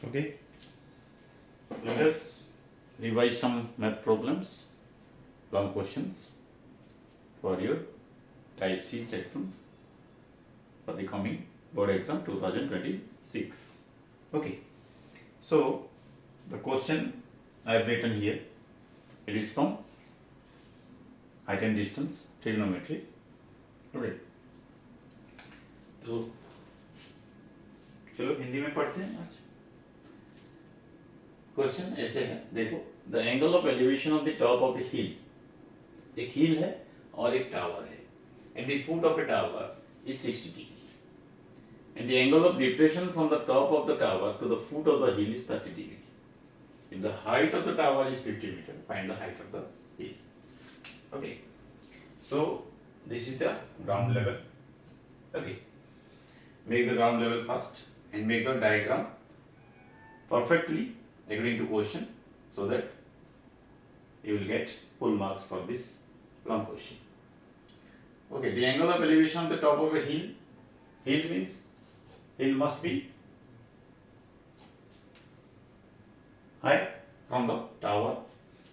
Okay, let us revise some math problems, long questions for your type C sections for the coming board exam 2026. Okay, so the question I have written here, it is from height and distance trigonometry. Okay, तो चलो हिंदी में पढ़ते हैं आज. Question ऐसे है, देखो, the angle of elevation of the top of the hill, एक हिल है और एक टावर है, and the foot of a tower is 60 degree, and the angle of depression from the top of the tower to the foot of the hill is 30 degree. If the height of the tower is 50 meter, find the height of the hill. Okay, so this is the ground level. Okay, make the ground level first and make the diagram perfectly according to question, so that you will get full marks for this long question. Okay, the angle of elevation of the top of a hill. Hill means hill must be high from the tower.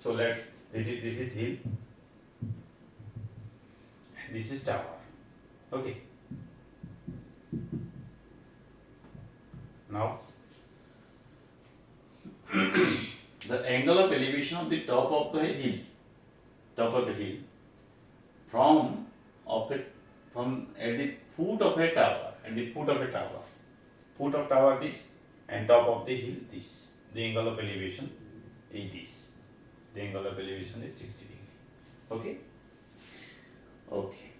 So this is hill and this is tower. Okay, now the angle of elevation of the top of the hill from at the foot of a tower, foot of tower this and top of the hill this. The angle of elevation is this. The angle of elevation is 60 degree. Okay. Okay.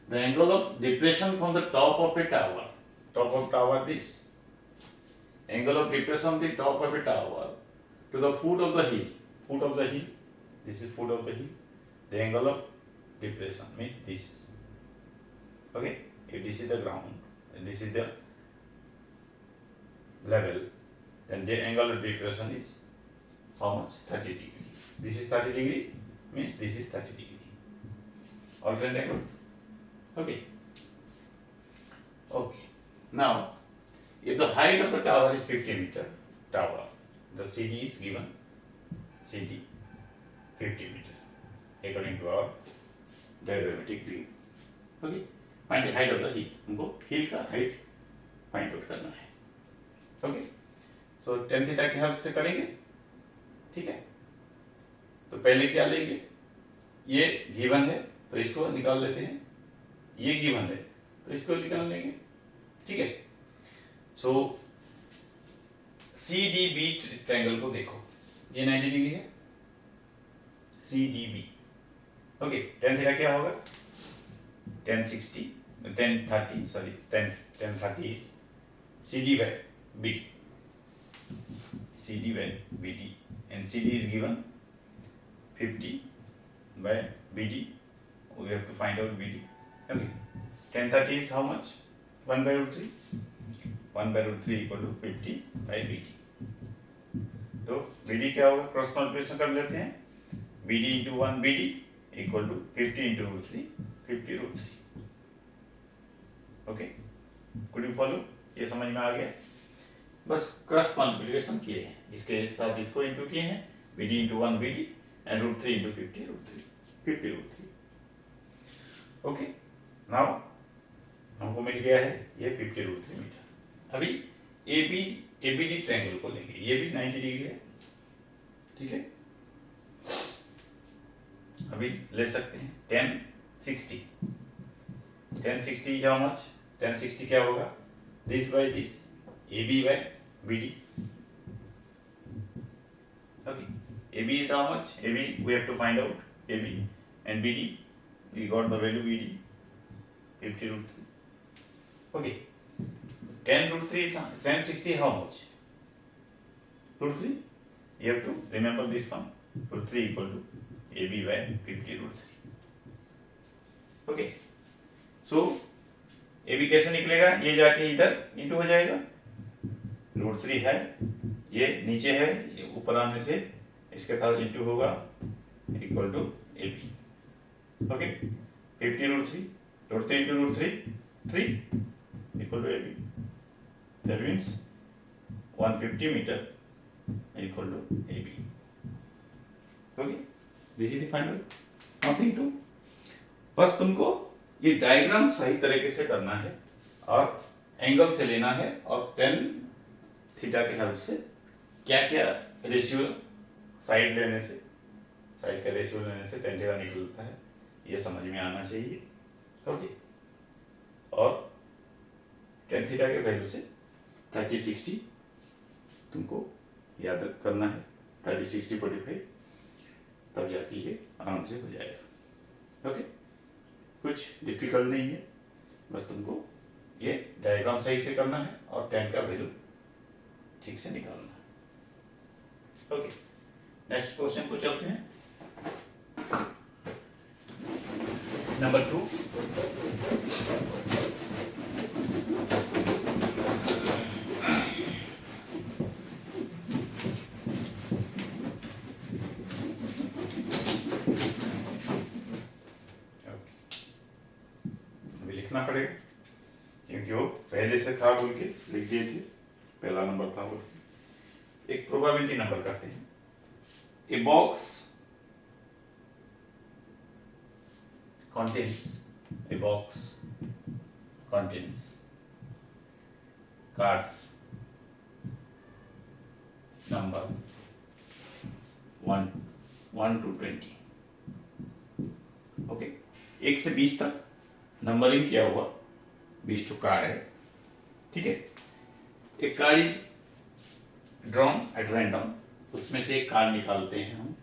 The angle of depression from the top of a tower this. Angle of depression of the top of a tower to the foot of the hill. This is foot of the hill. The angle of depression means this. Okay. If this is the ground and this is the level, then the angle of depression is how much? 30 degree. This is 30 degree means this is 30 degree. Alternate angle. Okay. Okay. Now, if the height of the tower is 50 meter, the CD is given. CD 50 meter according to our diagrammatic view. Okay. Find the height of the hill. हमको hill का height find out करना है. Okay. तो tan theta की help से करेंगे. ठीक है, तो पहले क्या लेंगे, ये गिवन है तो इसको निकाल लेते हैं, ये गिवन है तो इसको निकाल लेंगे. ठीक है, सो CDB ट्रायंगल को देखो, ये 90 डिग्री है. CDB. ओके, tan थीटा क्या होगा, tan 30 is CD by BD. CD by BD, and CD is given 50 by BD. We have to find out BD. Okay, tan 30 is how much? 1 by root 3. 1 by root 3 equal to 50 by BD. तो BD क्या होगा, cross multiplication कर लेते हैं. BD into 1 BD equal to 50 into root 3, 50 root 3. Okay, could you follow? ये समझ में आ गया. बस क्रॉस मल्टीप्लिकेशन किए हैं, इसके साथ इसको इंटू किए हैं, BD into 1 BD and root 3 into 50 root 3, 50 root 3. Okay, now हमको मिल गया है ये 50 root 3 मीटर. अभी ABD ट्रायंगल को लेंगे, ये भी 90 डिग्री है. ठीक है, अभी ले सकते हैं tan 60. tan 60 how much? tan 60 क्या होगा, this by this, AB by BD. Okay, AB is how much? AB we have to find out AB, and BD we got the value BD 50 root 3. Okay, tan root 3 is tan 60 how much? Root 3. You have to remember this one. Root 3 equal to AB by 50 root 3. Okay, so AB कैसे निकलेगा, ये जाके इधर into हो जाएगा. Root 3 है, ये नीचे है, ये ऊपर आने से इसके साथ इंटू होगा, equal to AB. Okay, 50 root 3, root 3 into root 3 equal to AB. That means 150 meter equal to AB. Okay, this is the final. Nothing to. बस तुमको ये डायग्राम सही तरीके से करना है और एंगल से लेना है और टेन थीटा के हेल्प से क्या क्या रेशियो साइड लेने से, साइड का रेशियो लेने से टेन थीटा निकलता है, ये समझ में आना चाहिए. ओके, और टेन थीटा के वैल्यू से 30-60 तुमको याद करना है. 30-60-45 तब जाके ये आराम से हो जाएगा. ओके, कुछ डिफिकल्ट नहीं है, बस तुमको ये डायग्राम सही से करना है और टेन का वैल्यू ठीक से निकालना है. ओके, नेक्स्ट क्वेश्चन को चलते हैं. नंबर 2. लिखना पड़ेगा क्योंकि वो पहले से था बोल के लिख दिए थे, पहला नंबर था बोल के. एक प्रोबेबिलिटी नंबर करते हैं. A box contains cards number 1 to 20. Okay, 1 से 20 तक नंबरिंग किया हुआ 20 टू कार्ड है. ठीक है, एक card is drawn at random, उसमें से एक कार्ड निकालते हैं हम.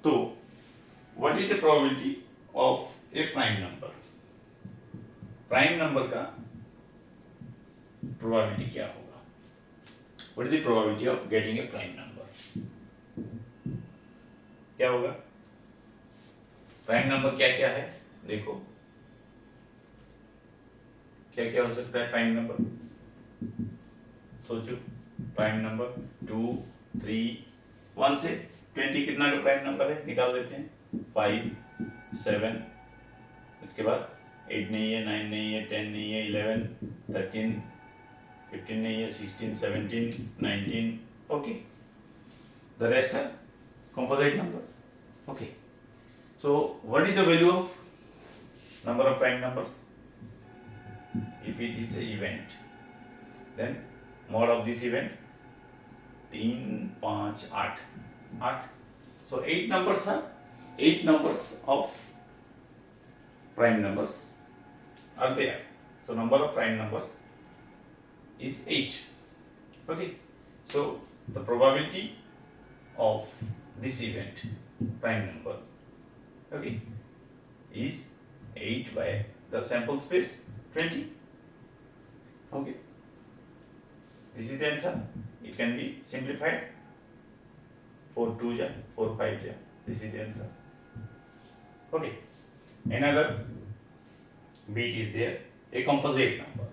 तो what is the probability of A prime number? Prime number का प्रोबेबिलिटी क्या होगा? What is the probability of getting a prime number? क्या होगा? प्राइम नंबर क्या क्या है देखो, क्या क्या हो सकता है प्राइम नंबर? सोचो. प्राइम नंबर 2, 3, 1 से 20 कितना का प्राइम नंबर है? निकाल देते हैं. 5, 7, इसके बाद 8 नहीं है, 9 नहीं है, 10 नहीं है, 11, 13, 15 नहीं है, 16, 17, 19. Okay, the rest are composite number. Okay, so what is the value of number of prime numbers? If it is an event, then mod of this event 3, 5, 8. So 8 numbers of prime numbers are there. So number of prime numbers is 8. Okay, so the probability of this event, prime number, okay, is 8 by the sample space 20. Okay, this is the answer. It can be simplified. 4 2 ja, 4 5 ja. This is the answer. Okay, another bit is there, a composite number.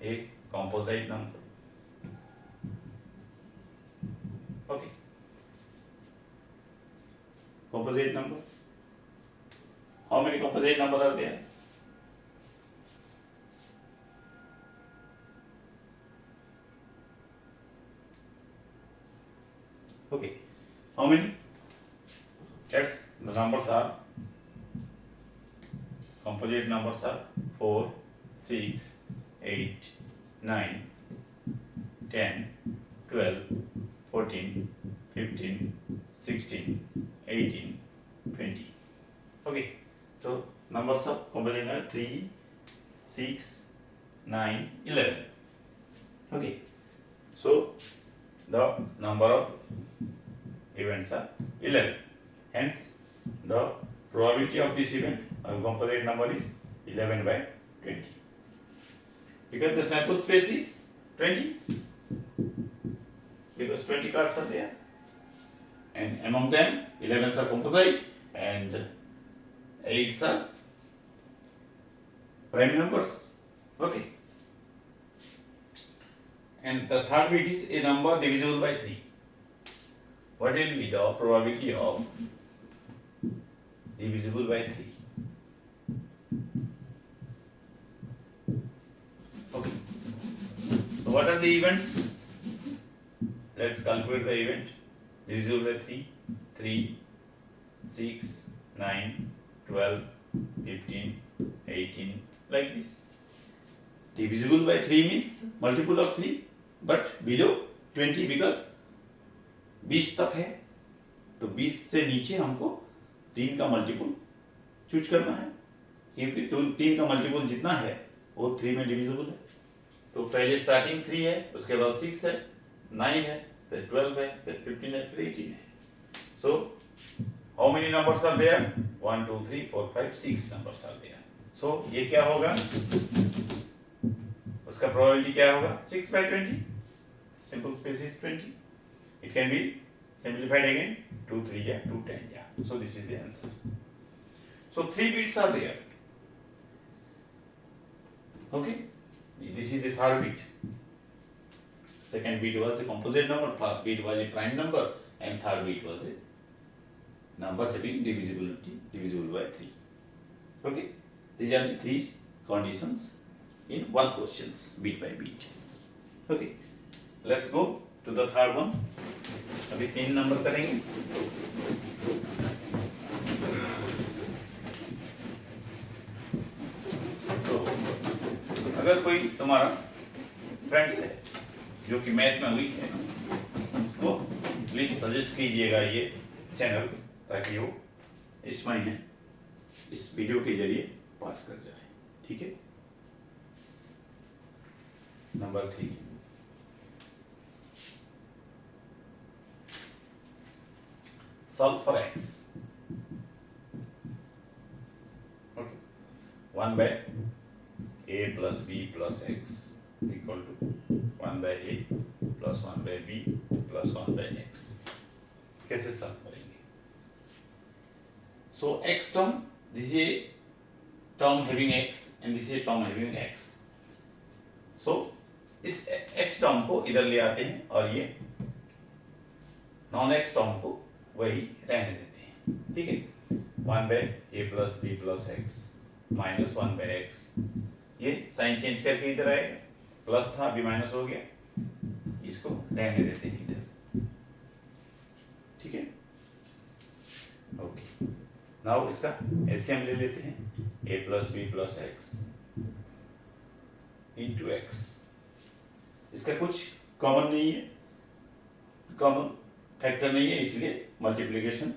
A composite number. Okay, composite number. How many composite number are there? Okay, how many? Yes, the numbers are, composite numbers are 4, 6, 8, 9, 10, 12, 14, 15, 16, 18, 20. Okay, so numbers of composite are 3, 6, 9, 11. Okay, so the number of events are 11. Hence, the probability of this event of composite number is 11 by 20. Because the sample space is 20. Because 20 cards are there. And among them, 11s are composite and 8s are prime numbers. Okay. And the third bit is a number divisible by 3. What will be the probability of divisible by 3? Okay. So what are the events? Let's calculate the event. Divisible by 3, 3, 6, 9, 12, 15, 18, like this. Divisible by 3 means multiple of 3, but below 20 because 20 तक है, तो 20 से नीचे हमको 3 का multiple choose करना है, क्योंकि 3 का मल्टीपल जितना है वो 3 में डिविजिबल है। तो पहले स्टार्टिंग 3 है, उसके बाद 6 है, 9 है, फिर 12 है, फिर 15 है, फिर 18 है। So how many numbers are there? 1 2 3 4 5 6 numbers are there. So ये क्या होगा, उसका प्रोबेबिलिटी क्या होगा? 6 by 20, simple space is 20. It can be simplified again, 2 3 yeah, 2 10 yeah. So this is the answer. So 3 bits are there. Okay, this is the third bit. Second bit was a composite number, first bit was a prime number, and third bit was a number having divisibility, divisible by 3. Okay, these are the 3 conditions in one questions, bit by bit. Okay, let's go to the third one. अभी 3 number करेंगे। तो अगर कोई तुम्हारा friends है जो कि math में वीक है, उसको प्लीज सजेस्ट कीजिएगा ये चैनल, ताकि वो इस महीने इस वीडियो के जरिए पास कर जाए। ठीक है, number 3, solve for x. Okay, 1 by a plus b plus x equal to 1 by a plus 1 by b plus 1 by x. कैसे सॉल्व करेंगे? So x term, this is a term having x and this is a term having x. So इस x term को इधर ले आते हैं और ये नॉन x टर्म को वही रहने देते हैं। ठीक है, 1 by a plus b plus x minus 1 by x, ये साइन चेंज करके इधर आएगा, प्लस था अभी माइनस हो गया, इसको रहने देते हैं इधर। ठीक है, ओके, नाउ इसका एलसीएम ले लेते हैं, a plus b plus x into x। इसका कुछ कॉमन नहीं है, कॉमन फैक्टर नहीं है, इसलिए मल्टीप्लिकेशन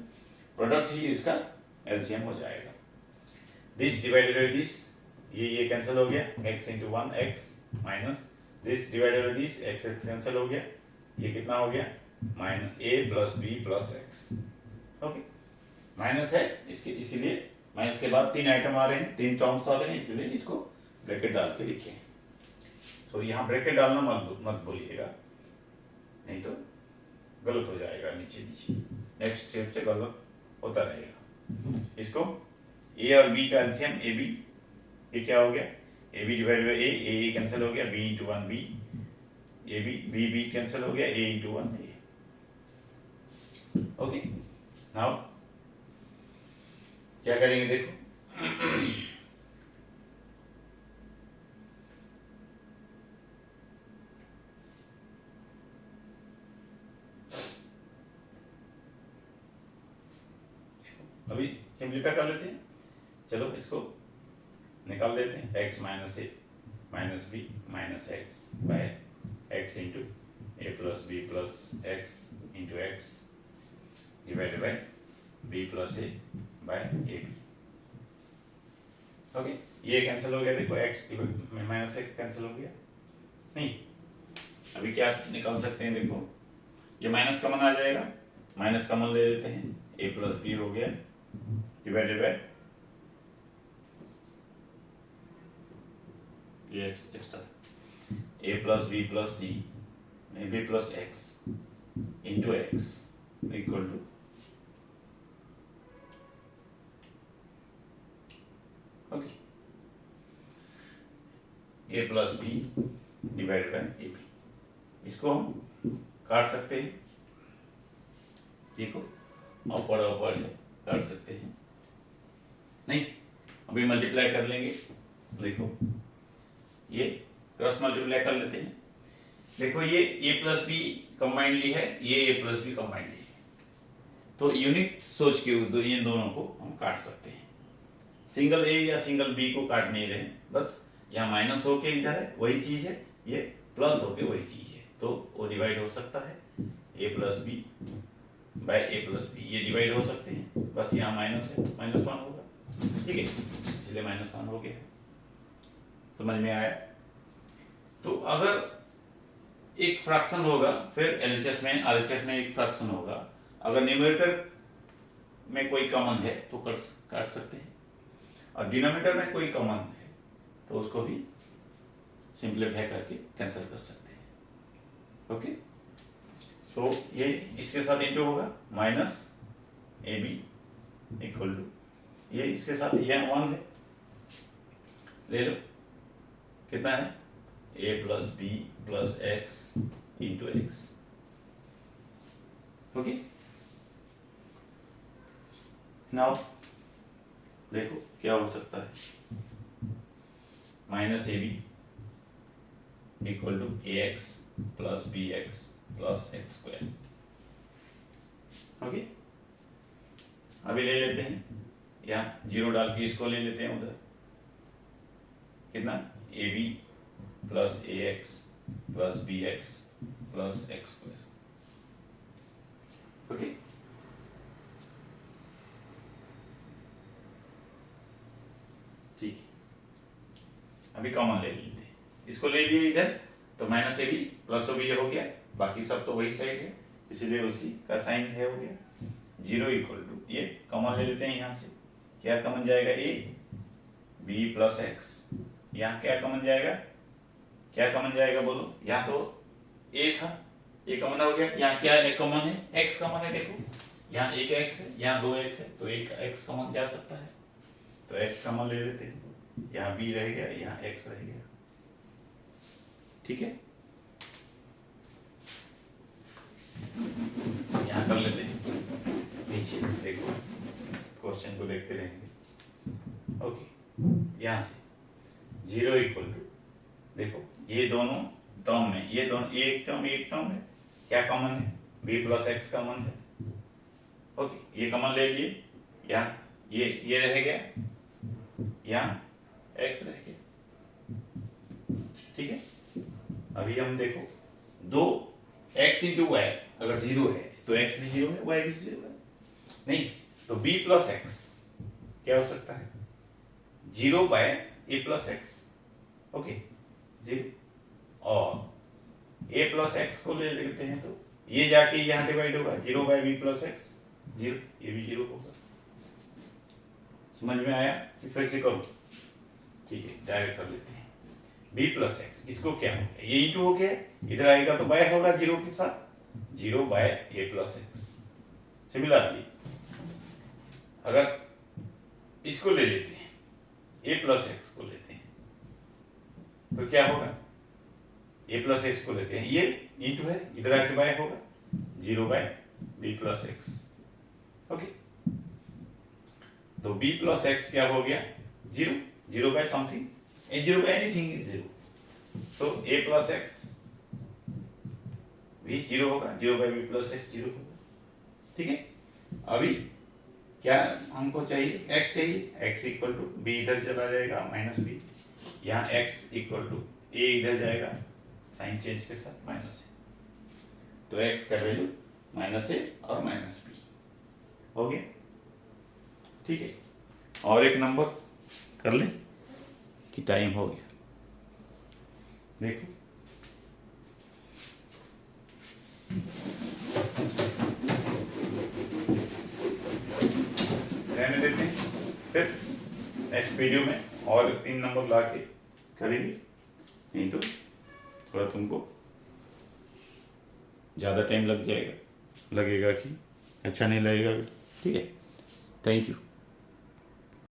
प्रोडक्ट ही इसका एलसीएम हो जाएगा। दिस डिवाइडेड बाय दिस, ये कैंसिल हो गया, x into 1 x minus this divided by this, x x cancel हो गया, ये कितना हो गया? Minus a plus b plus x। Okay, minus है इसके, इसीलिए माइनस के बाद 3 आइटम आ रहे हैं, 3 टर्म्स आ रहे हैं, इसलिए इसको ब्रैकेट डाल के लिखें। तो यहाँ ब्रैकेट डालना मत भूलिएगा, नहीं तो गलत हो जाएगा नीचे नीचे, नेक्स्ट स्टेप से गलत होता रहेगा। इसको a और b का एलसीएम ab, ये क्या हो गया? ab divide by a cancel हो गया, b into 1 b, b cancel हो गया, a into 1 a। Okay, now क्या करेंगे देखो, अभी सिंप्लीफाई कर लेते हैं। चलो इसको निकाल देते हैं, x minus a minus b minus x by x into a plus B plus x into x divided by b plus a by a b. Okay, ये कैंसिल हो गया, देखो x माइनस एक्स कैंसिल हो गया। नहीं, अभी क्या निकाल सकते हैं, देखो ये माइनस कॉमन आ जाएगा, माइनस कॉमन ले लेते हैं, a प्लस बी हो गया डिवाइडेड बाय ये extra a plus B plus c b plus x into x equal to okay a plus b divided by a b. इसको हम काट सकते हैं, देखो अपर है, काट सकते हैं, नहीं अभी मल्टीप्लाई कर लेंगे। देखो ये क्रॉस मल्टीप्लाई कर लेते हैं, देखो ये a प्लस बी कंबाइंडली है, ये ए प्लस बी कंबाइंडली है। तो यूनिट सोच के इन दोनों को हम काट सकते हैं। सिंगल ए या सिंगल बी को काट नहीं रहे, बस यहाँ माइनस होके इधर है वही चीज है, ये प्लस होके वही चीज है, तो वो डिवाइड हो सकता है A plus B bye A plus B, ये डिवाइड हो सकते हैं। बस यहाँ माइनस है, -1 होगा, ठीक है, इसलिए -1 हो गया। समझ में आया? तो अगर एक फ्रैक्शन होगा, फिर एलएचएस में आरएचएस में एक फ्रैक्शन होगा, अगर न्यूमरेटर में कोई कॉमन है तो काट सकते हैं, और डिनोमिनेटर में कोई कॉमन है तो उसको भी सिंप्लीफाई करके कैंसिल कर सकते हैं। ओके, तो ये इसके साथ इंटू होगा, minus A B equal to, ये इसके साथ ये 1 है, ले लो, कितना है A plus B plus x into X. Okay, now देखो क्या हो सकता है, minus A B equal to A x plus B x plus x square. Okay, अभी ले लेते हैं, यहाँ 0 डाल के इसको ले लेते हैं उधर, कितना a b plus a x plus B x plus x square. Okay, ठीक है, अभी कॉमन ले लेते हैं, इसको ले लिए इधर, तो माइनस ए बी प्लस ओ बी हो गया, बाकी सब तो वही साइड है, इसलिए उसी का साइन है हो गया। 0 इक्वल टू, ये कॉमन ले लेते हैं, यहाँ से क्या कॉमन जाएगा, ए बी प्लस एक्स, यहाँ क्या कॉमन जाएगा, क्या कॉमन जाएगा बोलो, यहाँ तो ए था, ए कॉमन हो गया, यहाँ क्या एक कॉमन है, एक्स कॉमन है, देखो यहाँ एक एक्स है, यहाँ 2x है, तो एक एक्स कॉमन जा सकता है, तो एक्स कॉमन ले लेते हैं, यहाँ बी रह गया, यहाँ एक्स रह गया, ठीक है, यहाँ कर लेते हैं, नीचे देखो, क्वेश्चन को देखते रहेंगे। ओके, यहाँ से 0 इक्वल टू, देखो ये दोनों टर्म में, ये दोनों एक टर्म है, क्या कॉमन है, b प्लस एक्स कॉमन है। ओके, ये कॉमन ले लिए, यहाँ ये रह गया, यहाँ x रह गया, ठीक है। अभी हम देखो, दो x इंटू वाई अगर 0 है तो x भी 0 है, y भी 0 है, नहीं तो b प्लस एक्स क्या हो सकता है, 0 by a plus x, okay 0, और a प्लस एक्स को ले लेते हैं तो ये जाके यहाँ डिवाइड होगा, 0 बाय b प्लस एक्स 0, ये भी 0 होगा। समझ में आया कि फिर से करो, ठीक है, डायरेक्ट कर लेते हैं, b प्लस एक्स, इसको क्या हो गया, ये इंटू हो गया, इधर आएगा तो बाय होगा 0 के साथ, 0 by a plus x. Similarly अगर इसको ले लेते हैं, a प्लस एक्स को लेते हैं तो क्या होगा, a प्लस एक्स को लेते हैं, ये इंटू है, इधर आके बाय होगा, 0 by b plus x. Okay, तो b प्लस एक्स क्या हो गया, 0, 0 by something, 0 by anything is 0, so a plus x भी 0 होगा, 0 बाय b प्लस एक्स 0 होगा, ठीक है। अभी क्या हमको चाहिए, x चाहिए, x इक्वल टू b इधर चला जाएगा माइनस b, यहाँ x इक्वल टू a इधर जाएगा साइन चेंज के साथ माइनस a, तो x का वैल्यू माइनस a और माइनस b हो गया, ठीक है। और एक नंबर कर ले कि टाइम हो गया, देखो रहने देते हैं, फिर नेक्स्ट वीडियो में और 3 नंबर ला के करेंगे, नहीं तो थोड़ा तुमको ज़्यादा टाइम लगेगा कि अच्छा नहीं लगेगा, ठीक है। Thank you.